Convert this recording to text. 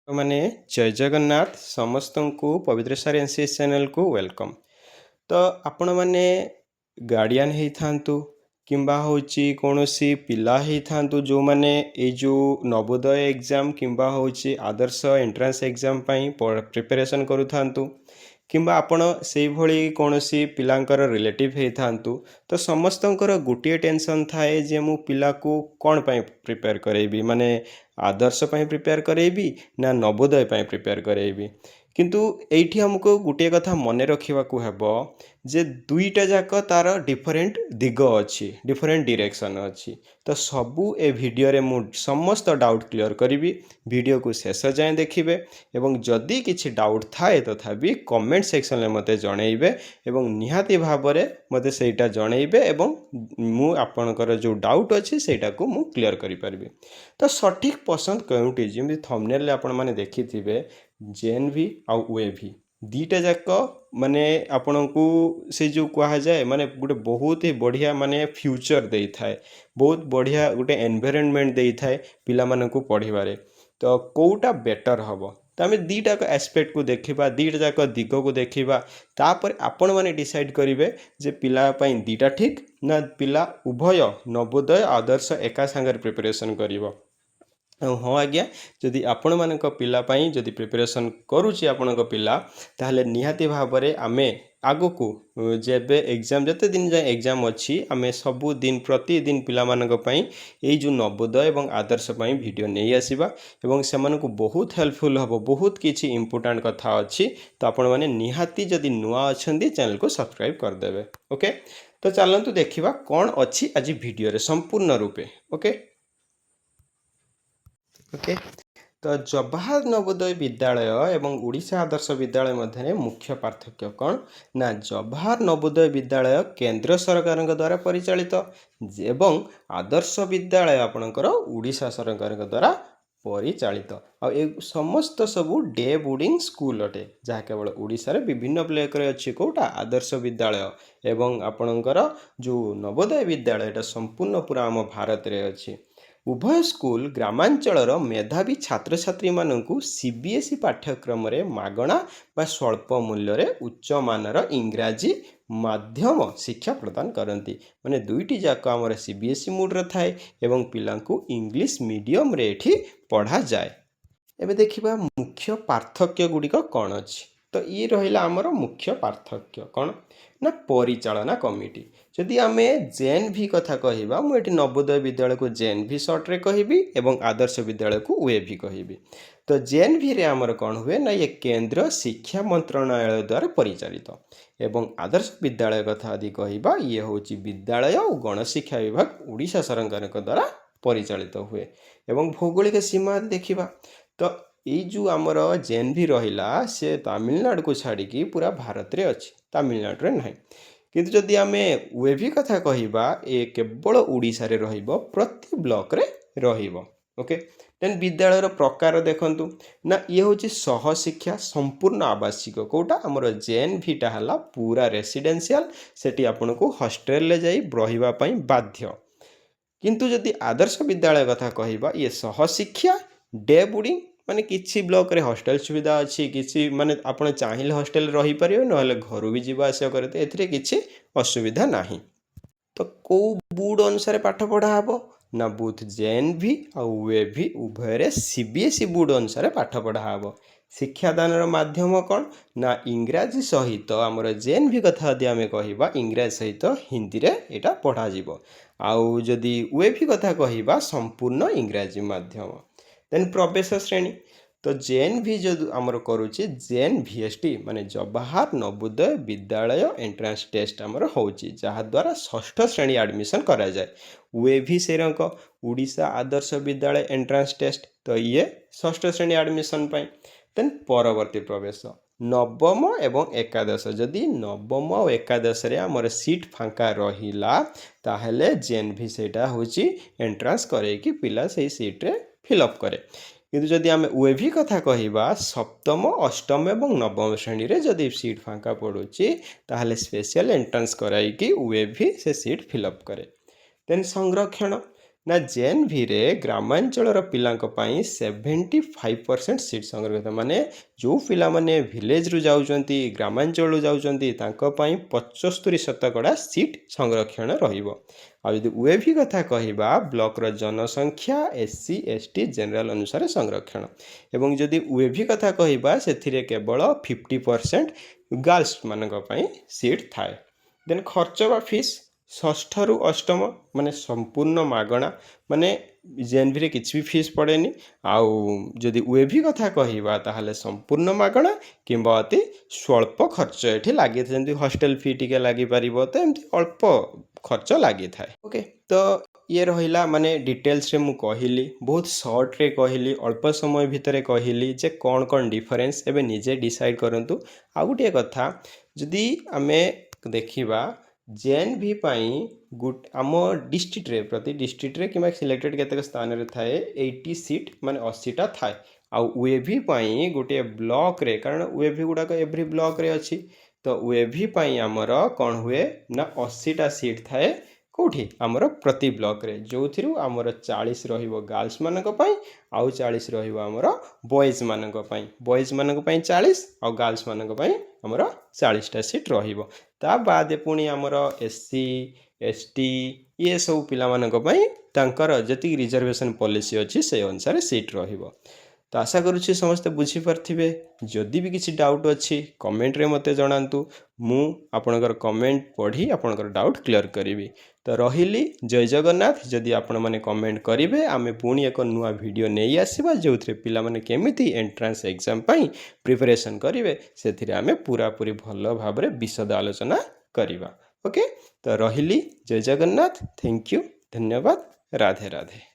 ମାନେ ଜୟ ଜଗନ୍ନାଥ ସମସ୍ତଙ୍କୁ ପବିତ୍ର ସାର ଏନସିଏସ୍ ଚ୍ୟାନେଲକୁ ୱେଲକମ୍। ତ ଆପଣମାନେ ଗାର୍ଡ଼ିଆନ୍ ହେଇଥାନ୍ତୁ କିମ୍ବା ହେଉଛି କୌଣସି ପିଲା ହେଇଥାନ୍ତୁ ଯେଉଁମାନେ ଏଇ ଯେଉଁ ନବୋଦୟ ଏକ୍ଜାମ୍ କିମ୍ବା ହେଉଛି ଆଦର୍ଶ ଏଣ୍ଟ୍ରାନ୍ସ ଏକ୍ଜାମ୍ ପାଇଁ ପ୍ରିପାରେସନ୍ କରୁଥାନ୍ତୁ କିମ୍ବା ଆପଣ ସେଇଭଳି କୌଣସି ପିଲାଙ୍କର ରିଲେଟିଭ୍ ହେଇଥାନ୍ତୁ, ତ ସମସ୍ତଙ୍କର ଗୋଟିଏ ଟେନସନ୍ ଥାଏ ଯେ ମୁଁ ପିଲାକୁ କ'ଣ ପାଇଁ ପ୍ରିପେୟାର କରେଇବି, ମାନେ ଆଦର୍ଶ ପାଇଁ ପ୍ରିପେୟାର କରେଇବି ନା ନବୋଦୟ ପାଇଁ ପ୍ରିପେୟାର କରେଇବି। କିନ୍ତୁ ଏଇଠି ଆମକୁ ଗୋଟିଏ କଥା ମନେ ରଖିବାକୁ ହେବ ଯେ ଦୁଇଟା ଯାକ ତାର ଡିଫରେଣ୍ଟ ଦିଗ ଅଛି, ଡିଫରେଣ୍ଟ ଡିରେକ୍ସନ୍ ଅଛି। ତ ସବୁ ଏ ଭିଡ଼ିଓରେ ମୁଁ ସମସ୍ତ ଡାଉଟ୍ କ୍ଲିଅର୍ କରିବି। ଭିଡ଼ିଓକୁ ଶେଷ ଯାଏଁ ଦେଖିବେ ଏବଂ ଯଦି କିଛି ଡାଉଟ୍ ଥାଏ ତଥାପି କମେଣ୍ଟ ସେକ୍ସନରେ ମୋତେ ଜଣେଇବେ ଏବଂ ନିହାତି ଭାବରେ ମୋତେ ସେଇଟା ଜଣେଇବେ ଏବଂ ମୁଁ ଆପଣଙ୍କର ଯେଉଁ ଡାଉଟ୍ ଅଛି ସେଇଟାକୁ ମୁଁ କ୍ଲିଅର୍ କରିପାରିବି। ତ ସଠିକ୍ ପସନ୍ଦ କେଉଁଠି, ଯେମିତି ଥମ୍ବନେଲ୍ରେ ଆପଣମାନେ ଦେଖିଥିବେ ଜେଏନ୍ଭି ଆଉ ଓଏଭି ଦୁଇଟା ଯାକ ମାନେ ଆପଣଙ୍କୁ ସେ ଯେଉଁ କୁହାଯାଏ ମାନେ ଗୋଟେ ବହୁତ ହି ବଢ଼ିଆ ମାନେ ଫ୍ୟୁଚର୍ ଦେଇଥାଏ, ବହୁତ ବଢ଼ିଆ ଗୋଟେ ଏନଭାଇରନମେଣ୍ଟ ଦେଇଥାଏ ପିଲାମାନଙ୍କୁ ପଢ଼ିବାରେ। ତ କେଉଁଟା ବେଟର୍ ହେବ, ତ ଆମେ ଦୁଇଟାକ ଆସ୍ପେକ୍ଟକୁ ଦେଖିବା, ଦୁଇଟା ଯାକ ଦିଗକୁ ଦେଖିବା, ତାପରେ ଆପଣମାନେ ଡିସାଇଡ଼୍ କରିବେ ଯେ ପିଲା ପାଇଁ ଦୁଇଟା ଠିକ୍ ନା ପିଲା ଉଭୟ ନବୋଦୟ ଆଦର୍ଶ ଏକା ସାଙ୍ଗରେ ପ୍ରିପାରେସନ୍ କରିବ। ହଁ ଆଜ୍ଞା, ଯଦି ଆପଣମାନଙ୍କ ପିଲା ପାଇଁ ଯଦି ପ୍ରିପାରେସନ୍ କରୁଛି ଆପଣଙ୍କ ପିଲା, ତାହେଲେ ନିହାତି ଭାବରେ ଆମେ ଆଗକୁ ଯେବେ ଏକ୍ଜାମ୍ ଯେତେ ଦିନ ଯାଏଁ ଏକ୍ଜାମ୍ ଅଛି ଆମେ ସବୁଦିନ ପ୍ରତିଦିନ ପିଲାମାନଙ୍କ ପାଇଁ ଏଇ ଯେଉଁ ନବୋଦୟ ଏବଂ ଆଦର୍ଶ ପାଇଁ ଭିଡ଼ିଓ ନେଇ ଆସିବା ଏବଂ ସେମାନଙ୍କୁ ବହୁତ ହେଲ୍ପଫୁଲ୍ ହେବ। ବହୁତ କିଛି ଇମ୍ପୋର୍ଟାଣ୍ଟ କଥା ଅଛି, ତ ଆପଣମାନେ ନିହାତି ଯଦି ନୂଆ ଅଛନ୍ତି ଚ୍ୟାନେଲକୁ ସବସ୍କ୍ରାଇବ୍ କରିଦେବେ। ଓକେ, ତ ଚାଲନ୍ତୁ ଦେଖିବା କ'ଣ ଅଛି ଆଜି ଭିଡ଼ିଓରେ ସମ୍ପୂର୍ଣ୍ଣ ରୂପେ। ଓକେ, ତ ଜବାହାର ନବୋଦୟ ବିଦ୍ୟାଳୟ ଏବଂ ଓଡ଼ିଶା ଆଦର୍ଶ ବିଦ୍ୟାଳୟ ମଧ୍ୟରେ ମୁଖ୍ୟ ପାର୍ଥକ୍ୟ କ'ଣ ନା ଜବାହାର ନବୋଦୟ ବିଦ୍ୟାଳୟ କେନ୍ଦ୍ର ସରକାରଙ୍କ ଦ୍ୱାରା ପରିଚାଳିତ ଏବଂ ଆଦର୍ଶ ବିଦ୍ୟାଳୟ ଆପଣଙ୍କର ଓଡ଼ିଶା ସରକାରଙ୍କ ଦ୍ୱାରା ପରିଚାଳିତ। ଆଉ ଏ ସମସ୍ତ ସବୁ ଡେ ବୋର୍ଡ଼ିଂ ସ୍କୁଲ ଅଟେ, ଯାହା କେବଳ ଓଡ଼ିଶାରେ ବିଭିନ୍ନ ବ୍ଲକରେ ଅଛି। କେଉଁଟା ଆଦର୍ଶ ବିଦ୍ୟାଳୟ ଏବଂ ଆପଣଙ୍କର ଯେଉଁ ନବୋଦୟ ବିଦ୍ୟାଳୟ ଏଟା ସମ୍ପୂର୍ଣ୍ଣ ପୁରା ଆମ ଭାରତରେ ଅଛି। ଉଭୟ ସ୍କୁଲ ଗ୍ରାମାଞ୍ଚଳର ମେଧାବୀ ଛାତ୍ରଛାତ୍ରୀମାନଙ୍କୁ CBSE ପାଠ୍ୟକ୍ରମରେ ମାଗଣା ବା ସ୍ୱଳ୍ପ ମୂଲ୍ୟରେ ଉଚ୍ଚମାନର ଇଂରାଜୀ ମାଧ୍ୟମ ଶିକ୍ଷା ପ୍ରଦାନ କରନ୍ତି। ମାନେ ଦୁଇଟି ଯାକ ଆମର CBSE ମୋଡ଼ରେ ଥାଏ ଏବଂ ପିଲାଙ୍କୁ ଇଂଲିଶ ମିଡ଼ିୟମରେ ଏଠି ପଢ଼ାଯାଏ। ଏବେ ଦେଖିବା ମୁଖ୍ୟ ପାର୍ଥକ୍ୟ ଗୁଡ଼ିକ କ'ଣ ଅଛି। ତ ଇଏ ରହିଲା ଆମର ମୁଖ୍ୟ ପାର୍ଥକ୍ୟ କ'ଣ ନା ପରିଚାଳନା କମିଟି। ଯଦି ଆମେ ଜେଏନ୍ଭି କଥା କହିବା, ମୁଁ ଏଠି ନବୋଦୟ ବିଦ୍ୟାଳୟକୁ ଜେଏନ୍ଭି ସର୍ଟରେ କହିବି ଏବଂ ଆଦର୍ଶ ବିଦ୍ୟାଳୟକୁ ଓଏଭି କହିବି। ତ ଜେଏନ୍ଭିରେ ଆମର କ'ଣ ହୁଏ ନା ଇଏ କେନ୍ଦ୍ର ଶିକ୍ଷା ମନ୍ତ୍ରଣାଳୟ ଦ୍ୱାରା ପରିଚାଳିତ ଏବଂ ଆଦର୍ଶ ବିଦ୍ୟାଳୟ କଥା ଯଦି କହିବା ଇଏ ହେଉଛି ବିଦ୍ୟାଳୟ ଓ ଗଣଶିକ୍ଷା ବିଭାଗ ଓଡ଼ିଶା ସରକାରଙ୍କ ଦ୍ୱାରା ପରିଚାଳିତ ହୁଏ। ଏବଂ ଭୌଗୋଳିକ ସୀମା ଦେଖିବା ତ ଏଇ ଯେଉଁ ଆମର ଜେଏନ୍ଭି ରହିଲା ସେ ତାମିଲନାଡ଼ୁକୁ ଛାଡ଼ିକି ପୁରା ଭାରତରେ ଅଛି, ତାମିଲନାଡ଼ୁରେ ନାହିଁ। କିନ୍ତୁ ଯଦି ଆମେ ଓଏଭି କଥା କହିବା ଏ କେବଳ ଓଡ଼ିଶାରେ ରହିବ, ପ୍ରତି ବ୍ଲକରେ ରହିବ। ଓକେ, ଦେନ୍ ବିଦ୍ୟାଳୟର ପ୍ରକାର ଦେଖନ୍ତୁ ନା ଇଏ ହେଉଛି ସହଶିକ୍ଷା ସମ୍ପୂର୍ଣ୍ଣ ଆବାସିକ। କେଉଁଟା ଆମର ଜେଏନ୍ଭିଟା ହେଲା ପୁରା ରେସିଡେନ୍ସିଆଲ, ସେଠି ଆପଣଙ୍କୁ ହଷ୍ଟେଲରେ ଯାଇ ରହିବା ପାଇଁ ବାଧ୍ୟ। କିନ୍ତୁ ଯଦି ଆଦର୍ଶ ବିଦ୍ୟାଳୟ କଥା କହିବା ଇଏ ସହଶିକ୍ଷା ଡେ ବୋର୍ଡ଼ିଂ, ମାନେ କିଛି ବ୍ଲକରେ ହଷ୍ଟେଲ ସୁବିଧା ଅଛି, କିଛି ମାନେ ଆପଣ ଚାହିଁଲେ ହଷ୍ଟେଲରେ ରହିପାରିବେ, ନହେଲେ ଘରୁ ବି ଯିବା ଆସିବା କରିବେ, ତ ଏଥିରେ କିଛି ଅସୁବିଧା ନାହିଁ। ତ କେଉଁ ବୋର୍ଡ଼ ଅନୁସାରେ ପାଠ ପଢ଼ା ହେବ ନା ବୋଥ୍ ଜେଏନ୍ଭି ଆଉ ଓଏଭି ଉଭୟରେ CBSE ବୋର୍ଡ଼ ଅନୁସାରେ ପାଠ ପଢ଼ା ହେବ। ଶିକ୍ଷାଦାନର ମାଧ୍ୟମ କ'ଣ ନା ଇଂରାଜୀ ସହିତ ଆମର ଜେଏନ୍ଭି କଥା ଯଦି ଆମେ କହିବା ଇଂରାଜୀ ସହିତ ହିନ୍ଦୀରେ ଏଇଟା ପଢ଼ାଯିବ। ଆଉ ଯଦି ଓଏଭି କଥା କହିବା ସମ୍ପୂର୍ଣ୍ଣ ଇଂରାଜୀ ମାଧ୍ୟମ। ଦେନ୍ ପ୍ରବେଶ ଶ୍ରେଣୀ, ତ ଜେଏନ୍ଭି ଯଦି ଆମର କରୁଛି JNVST ମାନେ ଜବାହାର ନବୋଦୟ ବିଦ୍ୟାଳୟ ଏଣ୍ଟ୍ରାନ୍ସ ଟେଷ୍ଟ ଆମର ହେଉଛି, ଯାହାଦ୍ୱାରା ଷଷ୍ଠ ଶ୍ରେଣୀ ଆଡ଼ମିସନ୍ କରାଯାଏ। ଓଏଭି ସେରଙ୍କ ଓଡ଼ିଶା ଆଦର୍ଶ ବିଦ୍ୟାଳୟ ଏଣ୍ଟ୍ରାନ୍ସ ଟେଷ୍ଟ, ତ ଇଏ ଷଷ୍ଠ ଶ୍ରେଣୀ ଆଡ଼ମିସନ୍ ପାଇଁ। ଦେନ୍ ପରବର୍ତ୍ତୀ ପ୍ରବେଶ ନବମ ଏବଂ ଏକାଦଶ, ଯଦି ନବମ ଆଉ ଏକାଦଶରେ ଆମର ସିଟ୍ ଫାଙ୍କା ରହିଲା ତାହେଲେ ଜେଏନ୍ଭି ସେଇଟା ହେଉଛି ଏଣ୍ଟ୍ରାନ୍ସ କରେଇକି ପିଲା ସେଇ ସିଟ୍ରେ ଫିଲ୍ଅପ୍ କରେ। କିନ୍ତୁ ଯଦି ଆମେ ଓଏଭି କଥା କହିବା ସପ୍ତମ ଅଷ୍ଟମ ଏବଂ ନବମ ଶ୍ରେଣୀରେ ଯଦି ସିଟ୍ ଫାଙ୍କା ପଡ଼ୁଛି ତାହେଲେ ସ୍ପେଶିଆଲ ଏଣ୍ଟ୍ରାନ୍ସ କରାଇକି ଓଏଭି ସେ ସିଟ୍ ଫିଲ୍ଅପ୍ କରେ। ଦେନ୍ ସଂରକ୍ଷଣ, ନା ଜେଏନ୍ଭିରେ ଗ୍ରାମାଞ୍ଚଳର ପିଲାଙ୍କ ପାଇଁ 75% ସିଟ୍ ସଂରକ୍ଷିତ, ମାନେ ଯେଉଁ ପିଲାମାନେ ଭିଲେଜରୁ ଯାଉଛନ୍ତି, ଗ୍ରାମାଞ୍ଚଳରୁ ଯାଉଛନ୍ତି, ତାଙ୍କ ପାଇଁ 75% ସିଟ୍ ସଂରକ୍ଷଣ ରହିବ। ଆଉ ଯଦି ୱେଭି କଥା କହିବା, ବ୍ଲକର ଜନସଂଖ୍ୟା, SC ST ଜେନେରାଲ ଅନୁସାରେ ସଂରକ୍ଷଣ। ଏବଂ ଯଦି ୱେଭି କଥା କହିବା, ସେଥିରେ କେବଳ 50% ଗାର୍ଲସମାନଙ୍କ ପାଇଁ ସିଟ୍ ଥାଏ। ଦେନ୍ ଖର୍ଚ୍ଚ ବା ଫିସ୍, ଷଷ୍ଠରୁ ଅଷ୍ଟମ ମାନେ ସମ୍ପୂର୍ଣ୍ଣ ମାଗଣା, ମାନେ ଜେଏନ୍ଭିରେ କିଛି ବି ଫିସ୍ ପଡ଼େନି। ଆଉ ଯଦି ୱେଭି କଥା କହିବା, ତାହେଲେ ସମ୍ପୂର୍ଣ୍ଣ ମାଗଣା କିମ୍ବା ଅତି ସ୍ୱଳ୍ପ ଖର୍ଚ୍ଚ ଏଠି ଲାଗିଥାଏ। ଯେମିତି ହଷ୍ଟେଲ ଫି ଟିକେ ଲାଗିପାରିବ, ତ ଏମିତି ଅଳ୍ପ ଖର୍ଚ୍ଚ ଲାଗିଥାଏ। ଓକେ, ତ ଇଏ ରହିଲା ମାନେ ଡିଟେଲ୍ସରେ ମୁଁ କହିଲି, ବହୁତ ସର୍ଟରେ କହିଲି, ଅଳ୍ପ ସମୟ ଭିତରେ କହିଲି ଯେ କ'ଣ କ'ଣ ଡିଫରେନ୍ସ। ଏବେ ନିଜେ ଡିସାଇଡ଼୍ କରନ୍ତୁ। ଆଉ ଗୋଟିଏ କଥା, ଯଦି ଆମେ ଦେଖିବା ଜେଏନ୍ଭି ପାଇଁ ଆମ ଡିଷ୍ଟ୍ରିକ୍ଟରେ, ପ୍ରତି ଡିଷ୍ଟ୍ରିକ୍ଟରେ କିମ୍ବା ସିଲେକ୍ଟେଡ଼ କେତେକ ସ୍ଥାନରେ ଥାଏ 80 ସିଟ୍, ମାନେ 80ଟା ଥାଏ। ଆଉ ୱେଭି ପାଇଁ ଗୋଟିଏ ବ୍ଲକରେ, କାରଣ ୱେଭି ଗୁଡ଼ାକ ଏଭ୍ରି ବ୍ଲକରେ ଅଛି, ତ ୱେଭି ପାଇଁ ଆମର କ'ଣ ହୁଏ ନା 80ଟା ସିଟ୍ ଥାଏ। କେଉଁଠି? ଆମର ପ୍ରତି ବ୍ଲକରେ, ଯେଉଁଥିରୁ ଆମର 40 ରହିବ ଗାର୍ଲସମାନଙ୍କ ପାଇଁ, ଆଉ 40 ରହିବ ଆମର ବଏଜ୍ମାନଙ୍କ ପାଇଁ। ବଏଜ୍ମାନଙ୍କ ପାଇଁ 40 ଆଉ ଗାର୍ଲସମାନଙ୍କ ପାଇଁ ଆମର 40ଟା ସିଟ୍ ରହିବ। ତା ବାଦେ ପୁଣି ଆମର SC ST ଇଏ ସବୁ ପିଲାମାନଙ୍କ ପାଇଁ ତାଙ୍କର ଯେତିକି ରିଜର୍ଭେସନ୍ ପଲିସି ଅଛି ସେଇ ଅନୁସାରେ ସିଟ୍ ରହିବ। ତ ଆଶା କରୁଛି ସମସ୍ତେ ବୁଝିପାରିଥିବେ। ଯଦି ବି କିଛି ଡାଉଟ୍ ଅଛି କମେଣ୍ଟରେ ମୋତେ ଜଣାନ୍ତୁ। ମୁଁ ଆପଣଙ୍କର କମେଣ୍ଟ ପଢ଼ି ଆପଣଙ୍କର ଡାଉଟ୍ କ୍ଲିୟର୍ କରିବି। ତ ରହିଲି, ଜୟ ଜଗନ୍ନାଥ। ଯଦି ଆପଣମାନେ କମେଣ୍ଟ କରିବେ, ଆମେ ପୁଣି ଏକ ନୂଆ ଭିଡ଼ିଓ ନେଇ ଆସିବା, ଯେଉଁଥିରେ ପିଲାମାନେ କେମିତି ଏଣ୍ଟ୍ରାନ୍ସ ଏକ୍ଜାମ୍ ପାଇଁ ପ୍ରିପାରେସନ୍ କରିବେ, ସେଥିରେ ଆମେ ପୁରାପୁରି ଭଲ ଭାବରେ ବିଶଦ ଆଲୋଚନା କରିବା। ଓକେ, ତ ରହିଲି, ଜୟ ଜଗନ୍ନାଥ। ଥ୍ୟାଙ୍କ ୟୁ, ଧନ୍ୟବାଦ, ରାଧେ ରାଧେ।